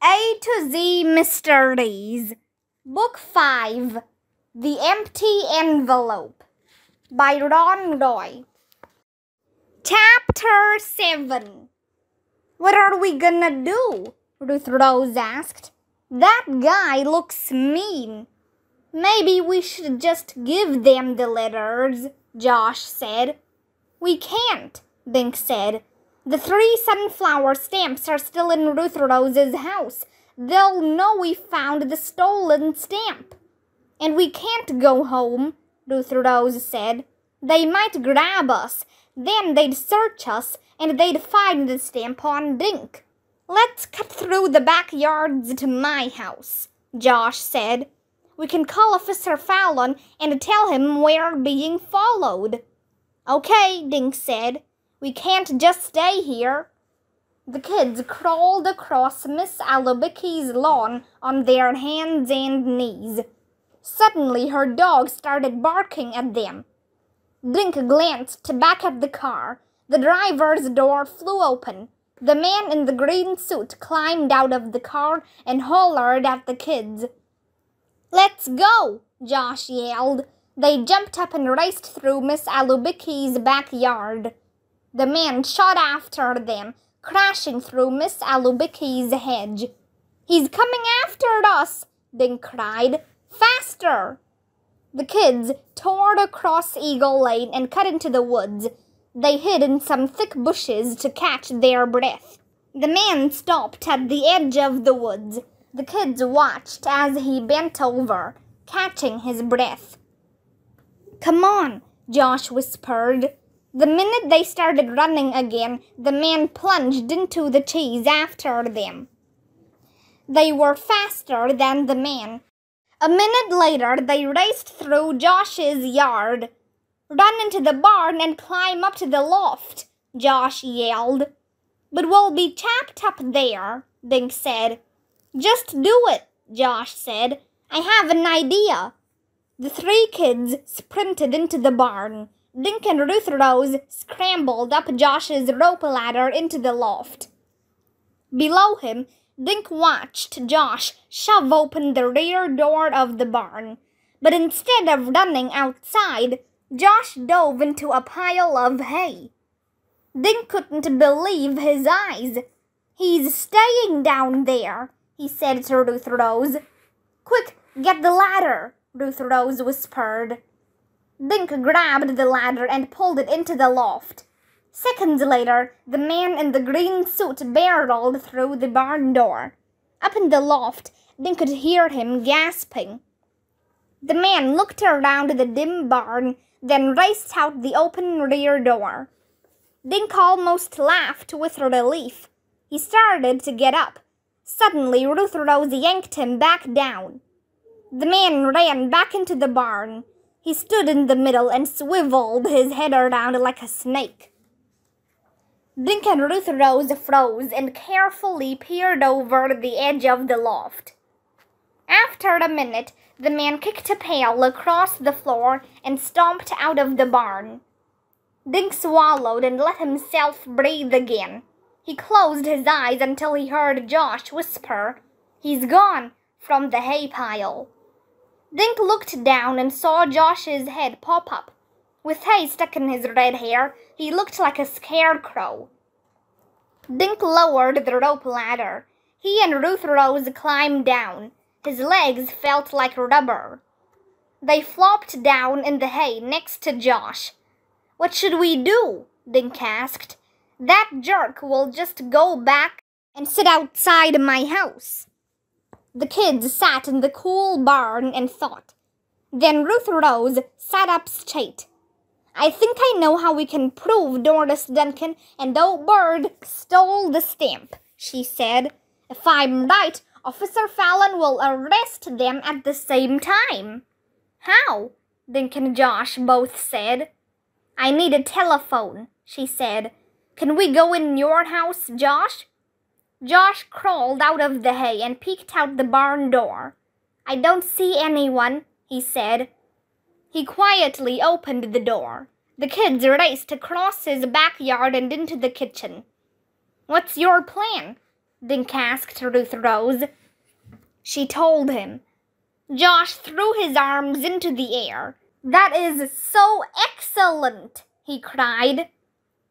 A to Z Mysteries, Book 5, The Empty Envelope, by Ron Roy. Chapter 7. What are we gonna do? Ruth Rose asked. That guy looks mean. Maybe we should just give them the letters, Josh said. We can't, Dink said. The 3 sunflower stamps are still in Ruth Rose's house. They'll know we found the stolen stamp. And we can't go home, Ruth Rose said. They might grab us. Then they'd search us, and they'd find the stamp on Dink. Let's cut through the backyards to my house, Josh said. We can call Officer Fallon and tell him we're being followed. Okay, Dink said. We can't just stay here. The kids crawled across Miss Alubicky's lawn on their hands and knees. Suddenly her dog started barking at them. Dink glanced back at the car. The driver's door flew open. The man in the green suit climbed out of the car and hollered at the kids. Let's go, Josh yelled. They jumped up and raced through Miss Alubicky's backyard. The man shot after them, crashing through Miss Alubicky's hedge. He's coming after us, Dink cried. Faster! The kids tore across Eagle Lane and cut into the woods. They hid in some thick bushes to catch their breath. The man stopped at the edge of the woods. The kids watched as he bent over, catching his breath. Come on, Josh whispered. The minute they started running again, the man plunged into the trees after them. They were faster than the man. A minute later, they raced through Josh's yard. Run into the barn and climb up to the loft, Josh yelled. But we'll be trapped up there, Dink said. Just do it, Josh said. I have an idea. The 3 kids sprinted into the barn. Dink and Ruth Rose scrambled up Josh's rope ladder into the loft. Below him, Dink watched Josh shove open the rear door of the barn. But instead of running outside, Josh dove into a pile of hay. Dink couldn't believe his eyes. He's staying down there, he said to Ruth Rose. Quick, get the ladder, Ruth Rose whispered. Dink grabbed the ladder and pulled it into the loft. Seconds later, the man in the green suit barreled through the barn door. Up in the loft, Dink could hear him gasping. The man looked around the dim barn, then raced out the open rear door. Dink almost laughed with relief. He started to get up. Suddenly, Ruth Rose yanked him back down. The man ran back into the barn. He stood in the middle and swiveled his head around like a snake. Dink and Ruth Rose froze and carefully peered over the edge of the loft. After a minute, the man kicked a pail across the floor and stomped out of the barn. Dink swallowed and let himself breathe again. He closed his eyes until he heard Josh whisper, "He's gone," from the hay pile. Dink looked down and saw Josh's head pop up. With hay stuck in his red hair, he looked like a scarecrow. Dink lowered the rope ladder. He and Ruth Rose climbed down. His legs felt like rubber. They flopped down in the hay next to Josh. What should we do? Dink asked. That jerk will just go back and sit outside my house. The kids sat in the cool barn and thought. Then Ruth Rose sat up straight. I think I know how we can prove Doris Duncan and old Bird stole the stamp, she said. If I'm right, Officer Fallon will arrest them at the same time. How? Dink and Josh both said. I need a telephone, she said. Can we go in your house, Josh? Josh crawled out of the hay and peeked out the barn door. I don't see anyone, he said. He quietly opened the door. The kids raced across his backyard and into the kitchen. What's your plan? Dink asked Ruth Rose. She told him. Josh threw his arms into the air. That is so excellent, he cried.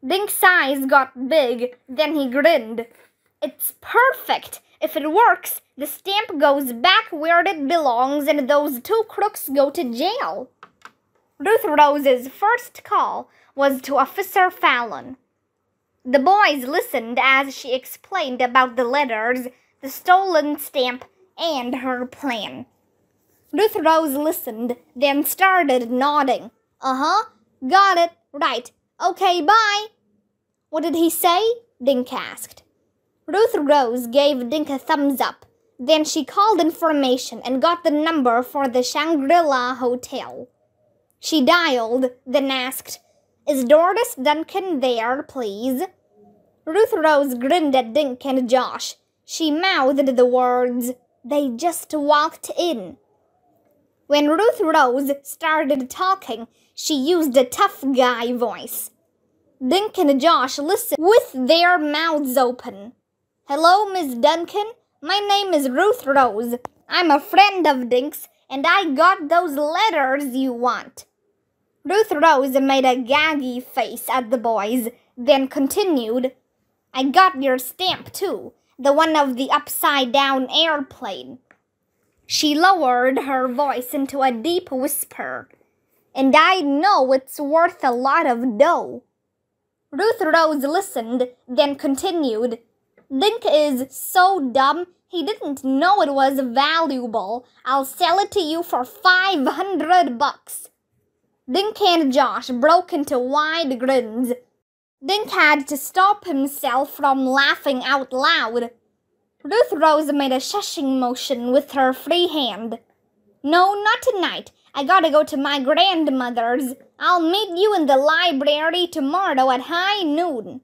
Dink's eyes got big, then he grinned. It's perfect. If it works, the stamp goes back where it belongs and those two crooks go to jail. Ruth Rose's first call was to Officer Fallon. The boys listened as she explained about the letters, the stolen stamp, and her plan. Ruth Rose listened, then started nodding. Got it, right. Okay, bye. What did he say? Dink asked. Ruth Rose gave Dink a thumbs up. Then she called information and got the number for the Shangri-La Hotel. She dialed, then asked, Is Doris Duncan there, please? Ruth Rose grinned at Dink and Josh. She mouthed the words, They just walked in. When Ruth Rose started talking, she used a tough guy voice. Dink and Josh listened with their mouths open. Hello, Miss Duncan. My name is Ruth Rose. I'm a friend of Dink's, and I got those letters you want. Ruth Rose made a gaggy face at the boys, then continued, I got your stamp, too, the one of the upside-down airplane. She lowered her voice into a deep whisper. And I know it's worth a lot of dough. Ruth Rose listened, then continued, Dink is so dumb, he didn't know it was valuable. I'll sell it to you for $500. Dink and Josh broke into wide grins. Dink had to stop himself from laughing out loud. Ruth Rose made a shushing motion with her free hand. No, not tonight. I gotta go to my grandmother's. I'll meet you in the library tomorrow at high noon.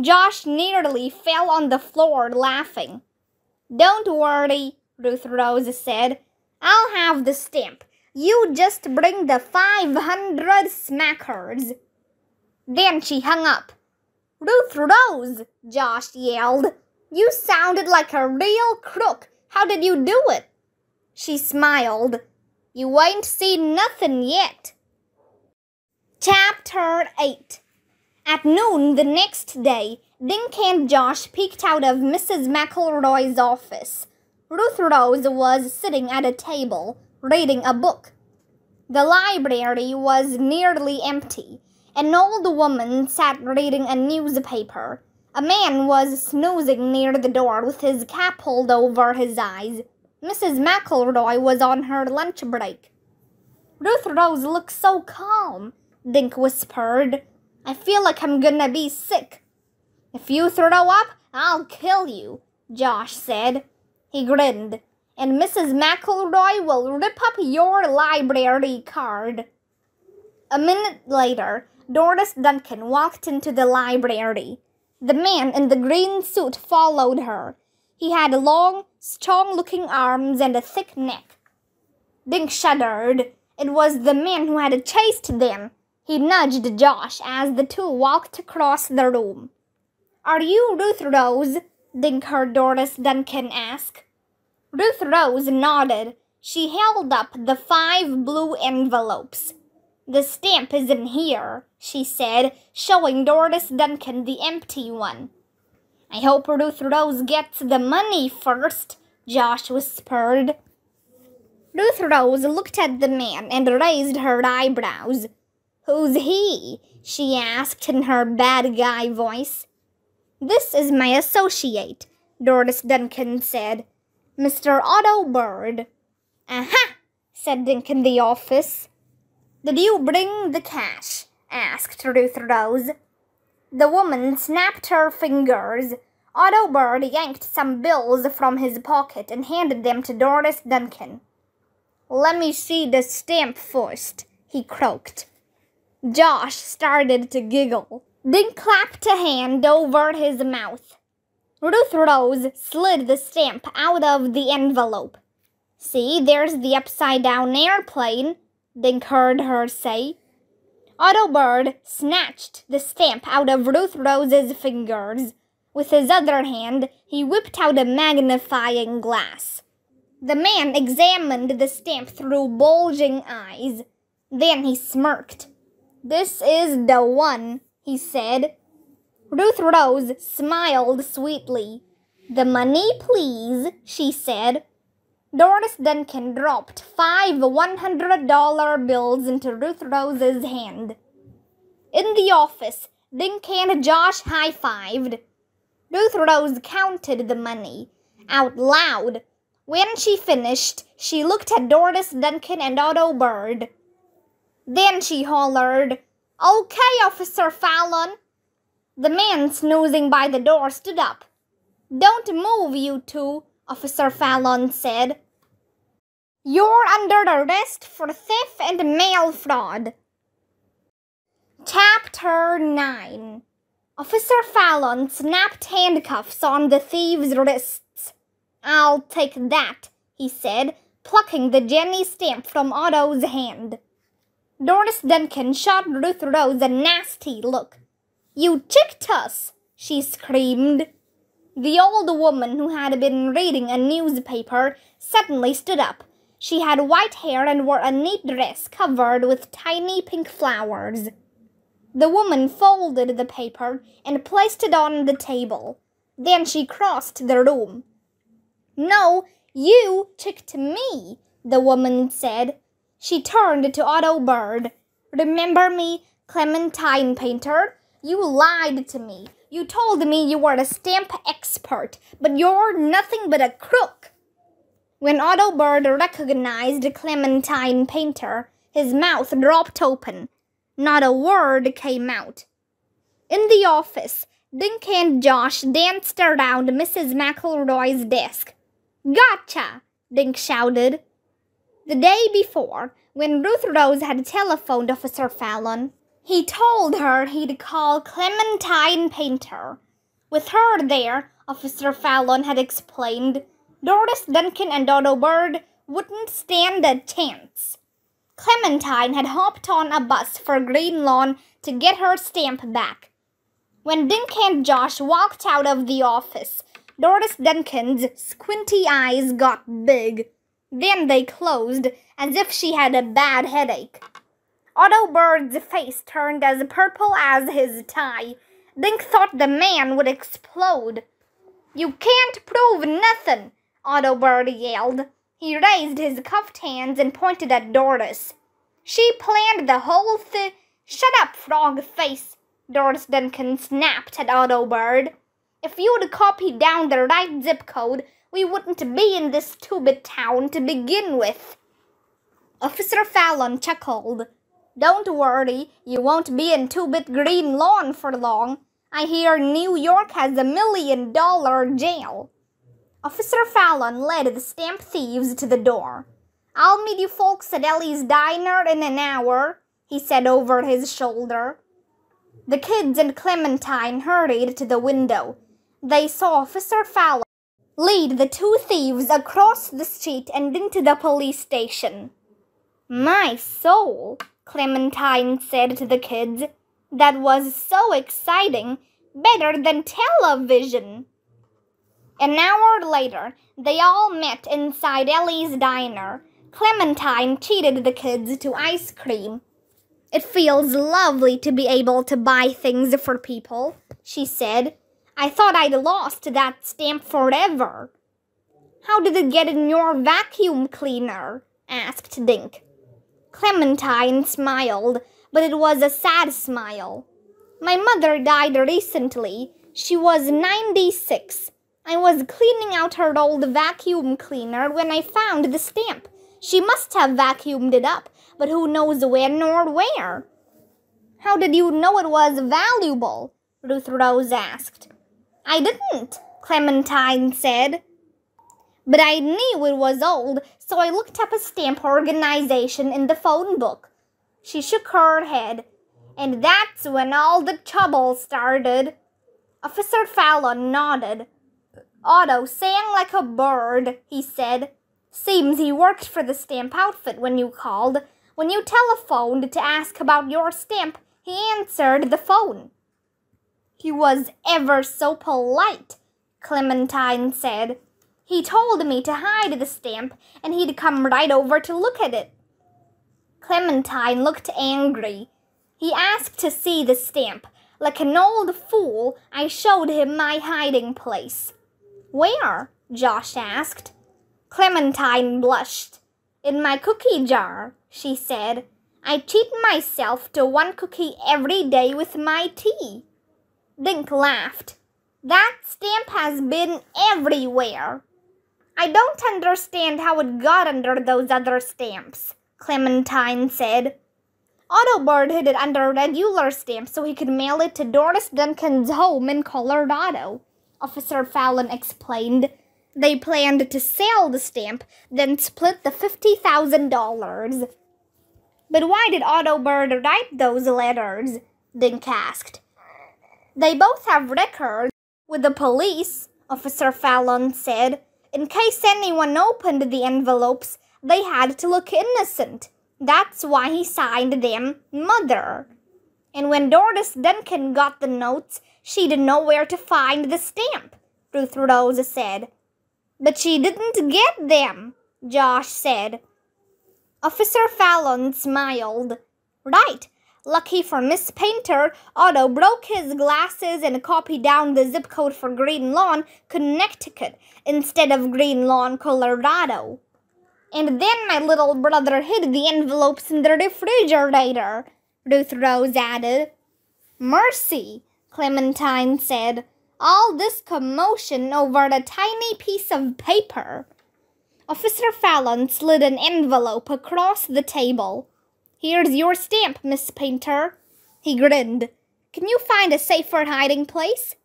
Josh nearly fell on the floor laughing. Don't worry, Ruth Rose said. I'll have the stamp. You just bring the 500 smackers. Then she hung up. Ruth Rose, Josh yelled. You sounded like a real crook. How did you do it? She smiled. You ain't seen nothing yet. Chapter 8. At noon the next day, Dink and Josh peeked out of Mrs. McElroy's office. Ruth Rose was sitting at a table, reading a book. The library was nearly empty. An old woman sat reading a newspaper. A man was snoozing near the door with his cap pulled over his eyes. Mrs. McElroy was on her lunch break. Ruth Rose looks so calm, Dink whispered. I feel like I'm gonna be sick. If you throw up, I'll kill you, Josh said. He grinned. And Mrs. McElroy will rip up your library card. A minute later, Doris Duncan walked into the library. The man in the green suit followed her. He had long, strong-looking arms and a thick neck. Dink shuddered. It was the man who had chased them. He nudged Josh as the two walked across the room. Are you Ruth Rose? Dink heard Doris Duncan ask. Ruth Rose nodded. She held up the 5 blue envelopes. The stamp is in here, she said, showing Doris Duncan the empty one. I hope Ruth Rose gets the money first, Josh whispered. Ruth Rose looked at the man and raised her eyebrows. Who's he? She asked in her bad guy voice. This is my associate, Doris Duncan said. Mr. Otto Bird. Aha, said Dink in the office. Did you bring the cash? Asked Ruth Rose. The woman snapped her fingers. Otto Bird yanked some bills from his pocket and handed them to Doris Duncan. Let me see the stamp first, he croaked. Josh started to giggle. Dink clapped a hand over his mouth. Ruth Rose slid the stamp out of the envelope. See, there's the upside-down airplane, Dink heard her say. Otto Bird snatched the stamp out of Ruth Rose's fingers. With his other hand, he whipped out a magnifying glass. The man examined the stamp through bulging eyes. Then he smirked. "This is the one," he said. Ruth Rose smiled sweetly. "The money, please," she said. Doris Duncan dropped 5 $100 bills into Ruth Rose's hand. In the office, Dink and Josh high-fived. Ruth Rose counted the money, out loud. When she finished, she looked at Doris Duncan and Otto Bird. Then she hollered, "Okay, Officer Fallon." The man snoozing by the door stood up. "Don't move, you two," Officer Fallon said. "You're under arrest for theft and mail fraud." Chapter 9. Officer Fallon snapped handcuffs on the thief's wrists. "I'll take that," he said, plucking the Jenny stamp from Otto's hand. Doris Duncan shot Ruth Rose a nasty look. "You tricked us!" she screamed. The old woman, who had been reading a newspaper, suddenly stood up. She had white hair and wore a neat dress covered with tiny pink flowers. The woman folded the paper and placed it on the table. Then she crossed the room. "No, you tricked me," the woman said. She turned to Otto Bird. "Remember me, Clementine Painter? You lied to me. You told me you were a stamp expert, but you're nothing but a crook." When Otto Bird recognized Clementine Painter, his mouth dropped open. Not a word came out. In the office, Dink and Josh danced around Mrs. McElroy's desk. "Gotcha!" Dink shouted. The day before, when Ruth Rose had telephoned Officer Fallon, he told her he'd call Clementine Painter. With her there, Officer Fallon had explained, Doris Duncan and Otto Bird wouldn't stand a chance. Clementine had hopped on a bus for Green Lawn to get her stamp back. When Dink and Josh walked out of the office, Doris Duncan's squinty eyes got big. Then they closed as if she had a bad headache. Otto Bird's face turned as purple as his tie. Dink thought the man would explode. "You can't prove nothing," Otto Bird yelled. He raised his cuffed hands and pointed at Doris. "She planned the whole thing." "Shut up, frog face," Doris Duncan snapped at Otto Bird. "If you'd copied down the right zip code, we wouldn't be in this two-bit town to begin with." Officer Fallon chuckled. "Don't worry, you won't be in two-bit Green Lawn for long. I hear New York has $1 million jail." Officer Fallon led the stamp thieves to the door. "I'll meet you folks at Ellie's Diner in an hour," he said over his shoulder. The kids and Clementine hurried to the window. They saw Officer Fallon lead the two thieves across the street and into the police station. "My soul," Clementine said to the kids. "That was so exciting, better than television." An hour later, they all met inside Ellie's Diner. Clementine treated the kids to ice cream. "It feels lovely to be able to buy things for people," she said. "I thought I'd lost that stamp forever." "How did it get in your vacuum cleaner?" asked Dink. Clementine smiled, but it was a sad smile. "My mother died recently. She was 96. I was cleaning out her old vacuum cleaner when I found the stamp. She must have vacuumed it up, but who knows when or where." "How did you know it was valuable?" Ruth Rose asked. "I didn't," Clementine said. "But I knew it was old, so I looked up a stamp organization in the phone book." She shook her head. "And that's when all the trouble started." Officer Fallon nodded. "Otto sang like a bird," he said. "Seems he worked for the stamp outfit when you called. When you telephoned to ask about your stamp, he answered the phone." He was ever so polite, Clementine said. He told me to hide the stamp and he'd come right over to look at it. Clementine looked angry. He asked to see the stamp. Like an old fool, I showed him my hiding place. Where? Josh asked. Clementine blushed. In my cookie jar, she said. I treat myself to one cookie every day with my tea. Dink laughed. That stamp has been everywhere. I don't understand how it got under those other stamps, Clementine said. Autobird hid it under regular stamps so he could mail it to Doris Duncan's home in Colorado, Officer Fallon explained. They planned to sell the stamp, then split the $50,000. But why did Autobird write those letters? Dink asked. They both have records with the police, Officer Fallon said. In case anyone opened the envelopes, they had to look innocent. That's why he signed them Mother. And when Doris Duncan got the notes, she'd know where to find the stamp, Ruth Rose said. But she didn't get them, Josh said. Officer Fallon smiled. Right. Lucky for Miss Painter, Otto broke his glasses and copied down the zip code for Green Lawn, Connecticut, instead of Green Lawn, Colorado. And then my little brother hid the envelopes in the refrigerator, Ruth Rose added. Mercy, Clementine said. All this commotion over a tiny piece of paper. Officer Fallon slid an envelope across the table. Here's your stamp, Miss Painter. He grinned. Can you find a safer hiding place?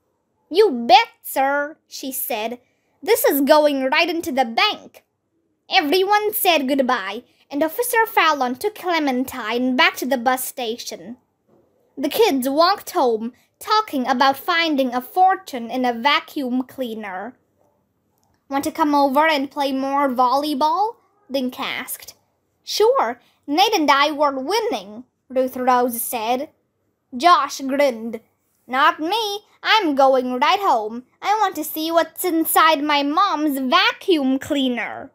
You bet, sir, she said. This is going right into the bank. Everyone said goodbye, and Officer Fallon took Clementine back to the bus station. The kids walked home, talking about finding a fortune in a vacuum cleaner. Want to come over and play more volleyball? Dink asked. Sure, Nate and I were winning, Ruth Rose said. Josh grinned. Not me. I'm going right home. I want to see what's inside my mom's vacuum cleaner.